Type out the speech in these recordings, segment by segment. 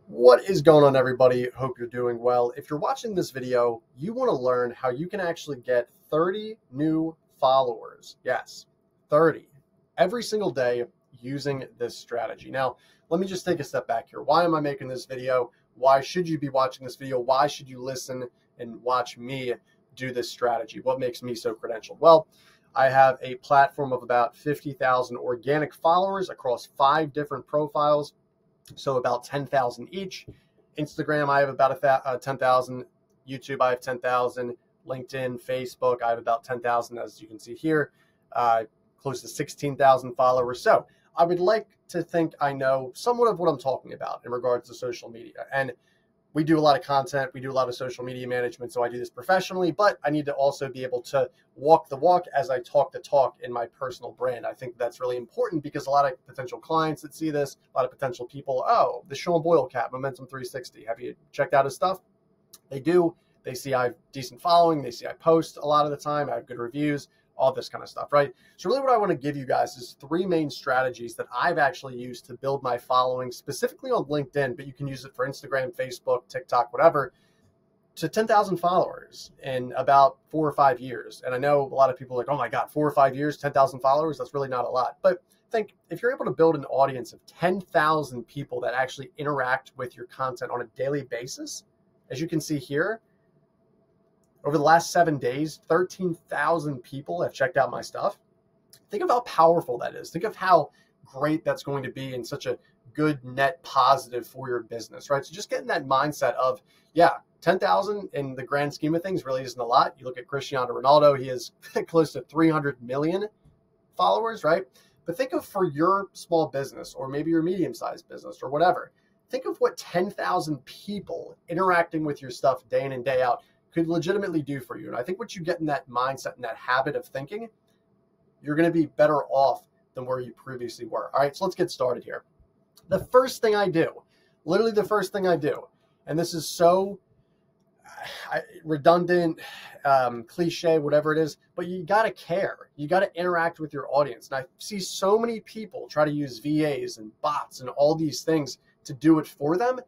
What is going on, everybody? Hope you're doing well. If you're watching this video, you want to learn how you can actually get 30 new followers. Yes, 30 every single day using this strategy. Now, let me just take a step back here. Why am I making this video? Why should you be watching this video? Why should you listen and watch me do this strategy? What makes me so credentialed? Well, I have a platform of about 50,000 organic followers across 5 different profiles. So about 10,000 each. Instagram, I have about 10,000. YouTube, I have 10,000. LinkedIn, Facebook, I have about 10,000, as you can see here, close to 16,000 followers. So I would like to think I know somewhat of what I'm talking about in regards to social media. And we do a lot of content. We do a lot of social media management. So I do this professionally, but I need to also be able to walk the walk as I talk the talk in my personal brand. I think that's really important because a lot of potential clients that see this, a lot of potential people, oh, the Sean Boyle cat, Momentum 360. Have you checked out his stuff? They do. They see I have decent following. They see I post a lot of the time. I have good reviews, all this kind of stuff, right? So really what I want to give you guys is 3 main strategies that I've actually used to build my following, specifically on LinkedIn, but you can use it for Instagram, Facebook, TikTok, whatever, to 10,000 followers in about 4 or 5 years. And I know a lot of people are like, oh my God, 4 or 5 years, 10,000 followers, that's really not a lot. But think if you're able to build an audience of 10,000 people that actually interact with your content on a daily basis, as you can see here, over the last 7 days, 13,000 people have checked out my stuff. Think of how powerful that is. Think of how great that's going to be and such a good net positive for your business, right? So just getting that mindset of, yeah, 10,000 in the grand scheme of things really isn't a lot. You look at Cristiano Ronaldo, he has close to 300 million followers, right? But think of for your small business or maybe your medium-sized business or whatever, think of what 10,000 people interacting with your stuff day in and day out could legitimately do for you. And I think once you get in that mindset and that habit of thinking, you're going to be better off than where you previously were. All right, so let's get started here. The first thing I do, literally the first thing I do, and this is so redundant, cliche, whatever it is, but you got to care. You got to interact with your audience. And I see so many people try to use VAs and bots and all these things to do it for them.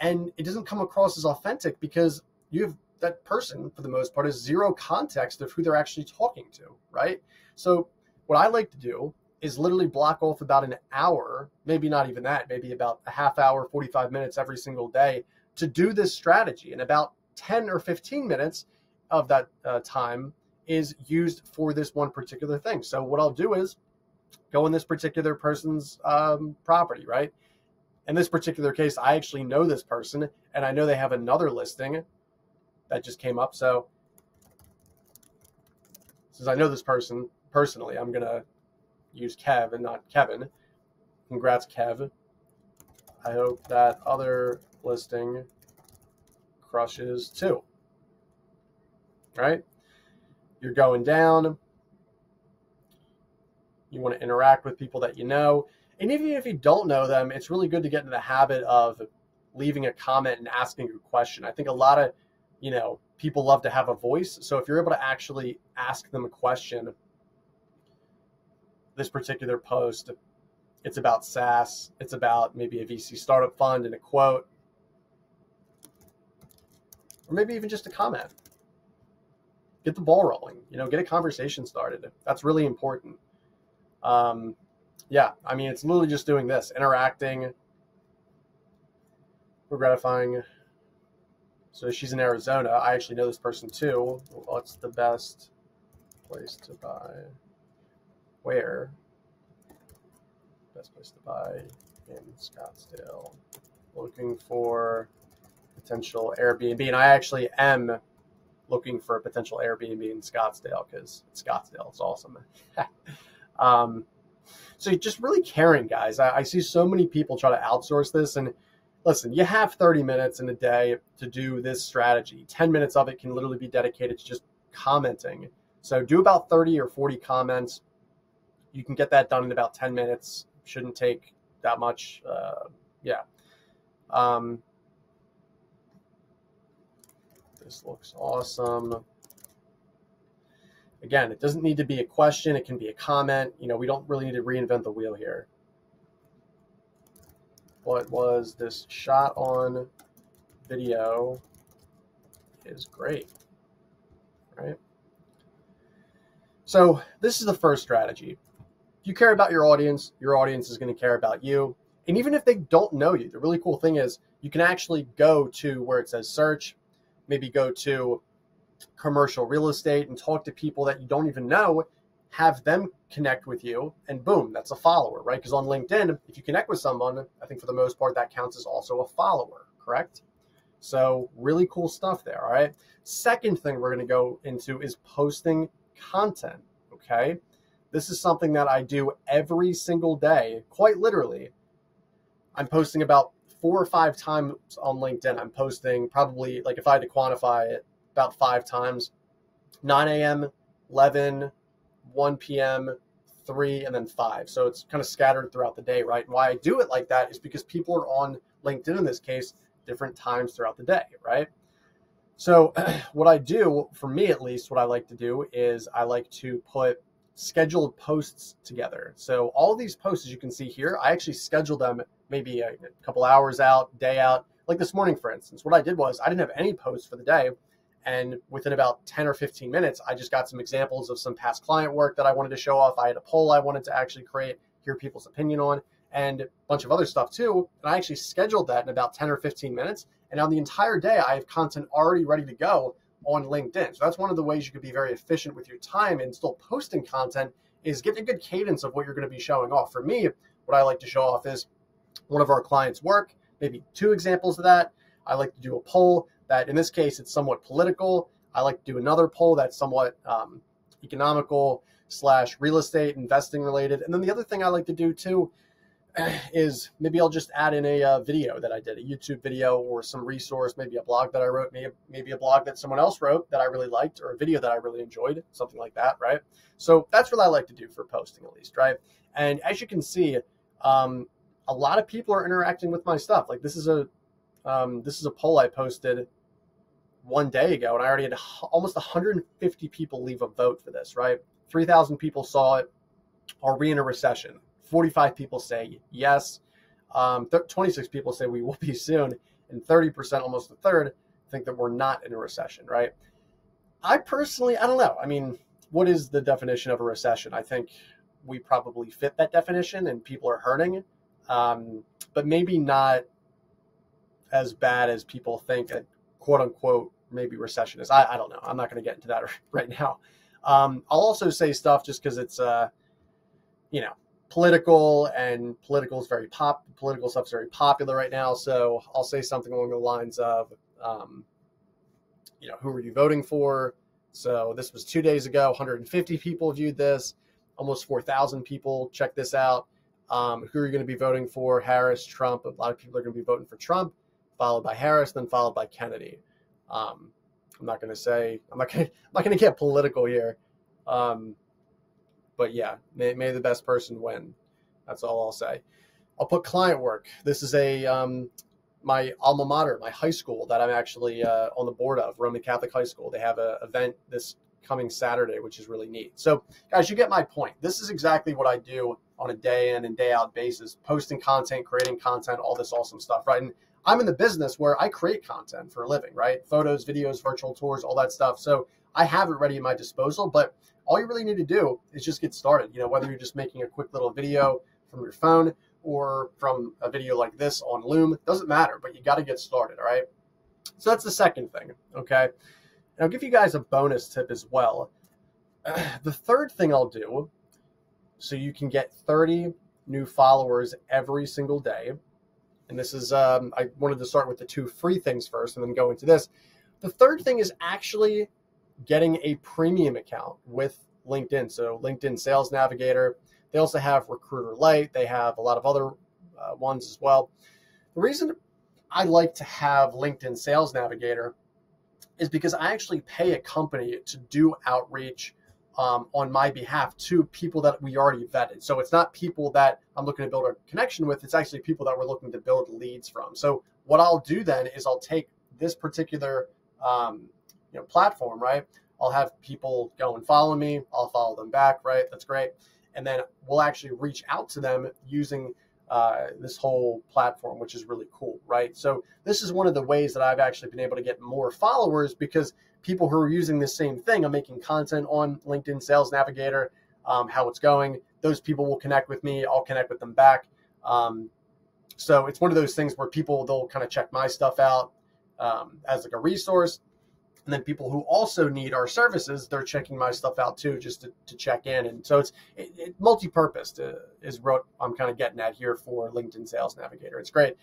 And it doesn't come across as authentic because you have that person, for the most part, has zero context of who they're actually talking to, right? So what I like to do is literally block off about an hour, maybe not even that, maybe about a half hour, 45 minutes every single day to do this strategy. And about 10 or 15 minutes of that time is used for this one particular thing. So what I'll do is go in this particular person's property, right? In this particular case, I actually know this person and I know they have another listing that just came up. So since I know this person personally, I'm going to use Kev and not Kevin. Congrats, Kev. I hope that other listing crushes too. Right? You're going down. You want to interact with people that you know. And even if you don't know them, it's really good to get in the habit of leaving a comment and asking a question. I think a lot of people love to have a voice. So if you're able to actually ask them a question, this particular post, it's about SaaS. It's about maybe a VC startup fund and a quote, or maybe even just a comment. Get the ball rolling, get a conversation started. That's really important. Yeah, I mean, it's literally just doing this, interacting, gratifying. So she's in Arizona. I actually know this person too. What's the best place to buy? Where? Best place to buy in Scottsdale. Looking for potential Airbnb. And I actually am looking for a potential Airbnb in Scottsdale because Scottsdale is awesome. So just really caring, guys. I see so many people try to outsource this, and listen, you have 30 minutes in a day to do this strategy. 10 minutes of it can literally be dedicated to just commenting. So do about 30 or 40 comments. You can get that done in about 10 minutes. Shouldn't take that much. Yeah. This looks awesome. Again, it doesn't need to be a question. It can be a comment. We don't really need to reinvent the wheel here. what was this shot on video is great, right? So this is the first strategy. If you care about your audience is going to care about you. And even if they don't know you, the really cool thing is you can actually go to where it says search, maybe go to commercial real estate and talk to people that you don't even know, have them connect with you, and boom, that's a follower, right? Because on LinkedIn, if you connect with someone, I think for the most part, that counts as also a follower, correct? So really cool stuff there, all right? Second thing we're going to go into is posting content, okay? This is something that I do every single day, quite literally. I'm posting about 4 or 5 times on LinkedIn. I'm posting probably, like if I had to quantify it, about 5 times, 9 a.m., 11, 1 p.m., 3, and then 5. So it's kind of scattered throughout the day, right? And why I do it like that is because people are on LinkedIn in this case different times throughout the day, right? So what I do, for me at least, what I like to do is I like to put scheduled posts together. So all of these posts, as you can see here, I actually schedule them maybe a couple hours out, day out. Like this morning, for instance, what I did was I didn't have any posts for the day. And within about 10 or 15 minutes, I just got some examples of some past client work that I wanted to show off. I had a poll I wanted to actually create, hear people's opinion on, and a bunch of other stuff too. And I actually scheduled that in about 10 or 15 minutes. And on the entire day, I have content already ready to go on LinkedIn. So that's one of the ways you could be very efficient with your time and still posting content, is get a good cadence of what you're going to be showing off. For me, what I like to show off is one of our clients' work, maybe 2 examples of that. I like to do a poll that, in this case, it's somewhat political. I like to do another poll that's somewhat economical / real estate investing related. And then the other thing I like to do too is maybe I'll just add in a video that I did, a YouTube video or some resource, maybe a blog that I wrote, maybe a blog that someone else wrote that I really liked, or a video that I really enjoyed, something like that, right? So that's what I like to do for posting, at least, right? And as you can see, a lot of people are interacting with my stuff. Like this is a poll I posted 1 day ago, and I already had almost 150 people leave a vote for this, right? 3,000 people saw it. Are we in a recession? 45 people say yes. 26 people say we will be soon. And 30%, almost a third, think that we're not in a recession, right? I personally, I don't know. I mean, what is the definition of a recession? I think we probably fit that definition and people are hurting, but maybe not as bad as people think a quote unquote maybe recession is. I don't know. I'm not going to get into that right now. I'll also say stuff just because it's, political, and political stuff's very popular right now. So I'll say something along the lines of, who are you voting for? So this was 2 days ago, 150 people viewed this, almost 4,000 people. Check this out. Who are you going to be voting for? Harris, Trump. A lot of people are going to be voting for Trump, followed by Harris, then followed by Kennedy. I'm not going to get political here. But yeah, may the best person win. That's all I'll say. I'll put client work. This is my alma mater, my high school that I'm actually on the board of, Roman Catholic High School. They have an event this coming Saturday, which is really neat. So guys, you get my point. This is exactly what I do on a day in and day out basis, posting content, creating content, all this awesome stuff, right? And I'm in the business where I create content for a living, right? Photos, videos, virtual tours, all that stuff. So I have it ready at my disposal, but all you really need to do is just get started. Whether you're just making a quick little video from your phone or from a video like this on Loom, doesn't matter, but you got to get started, all right? So that's the second thing, okay? And I'll give you guys a bonus tip as well. The third thing I'll do, so you can get 30 new followers every single day, and this is, I wanted to start with the 2 free things first and then go into this. The third thing is actually getting a premium account with LinkedIn. So LinkedIn Sales Navigator. They also have Recruiter Lite. They have a lot of other ones as well. The reason I like to have LinkedIn Sales Navigator is because I actually pay a company to do outreach on my behalf to people that we already vetted. So it's not people that I'm looking to build a connection with. It's actually people that we're looking to build leads from. So what I'll do then is I'll take this particular platform, right? I'll have people go and follow me. I'll follow them back, right? That's great. And then we'll actually reach out to them using this whole platform, which is really cool, right? So this is one of the ways that I've actually been able to get more followers, because people who are using the same thing, I'm making content on LinkedIn Sales Navigator, how it's going. Those people will connect with me. I'll connect with them back. So it's one of those things where people, they'll kind of check my stuff out as like a resource. And then people who also need our services, they're checking my stuff out too, just to check in. And so it's multi-purpose is what I'm kind of getting at here for LinkedIn Sales Navigator. It's great.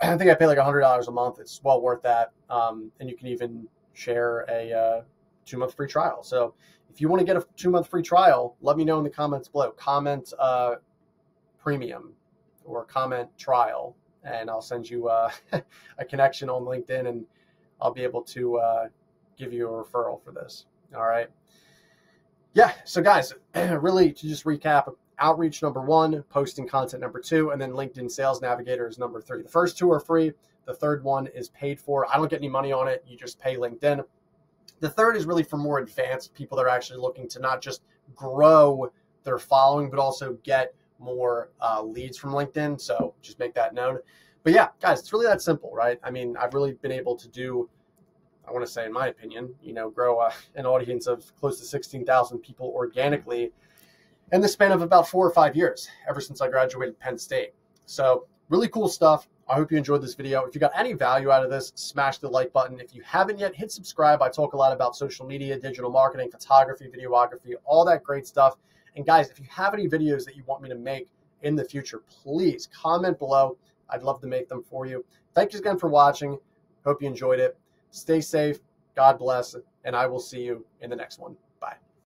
I think I pay like $100 a month. It's well worth that. And you can even share a 2-month free trial. So if you want to get a 2-month free trial, let me know in the comments below. Comment premium or comment trial, and I'll send you a connection on LinkedIn, and I'll be able to give you a referral for this. All right. Yeah. So guys, really to just recap, outreach number 1, posting content number 2, and then LinkedIn Sales Navigator is number 3. The first 2 are free. The third one is paid for. I don't get any money on it. You just pay LinkedIn. The third is really for more advanced people that are actually looking to not just grow their following, but also get more leads from LinkedIn. So just make that known. But yeah, guys, it's really that simple, right? I mean, I've really been able to do, I want to say, in my opinion, grow an audience of close to 16,000 people organically in the span of about 4 or 5 years, ever since I graduated Penn State. So really cool stuff. I hope you enjoyed this video. If you got any value out of this, smash the like button. If you haven't yet, hit subscribe. I talk a lot about social media, digital marketing, photography, videography, all that great stuff. And guys, if you have any videos that you want me to make in the future, please comment below. I'd love to make them for you. Thank you again for watching. Hope you enjoyed it. Stay safe. God bless. And I will see you in the next one.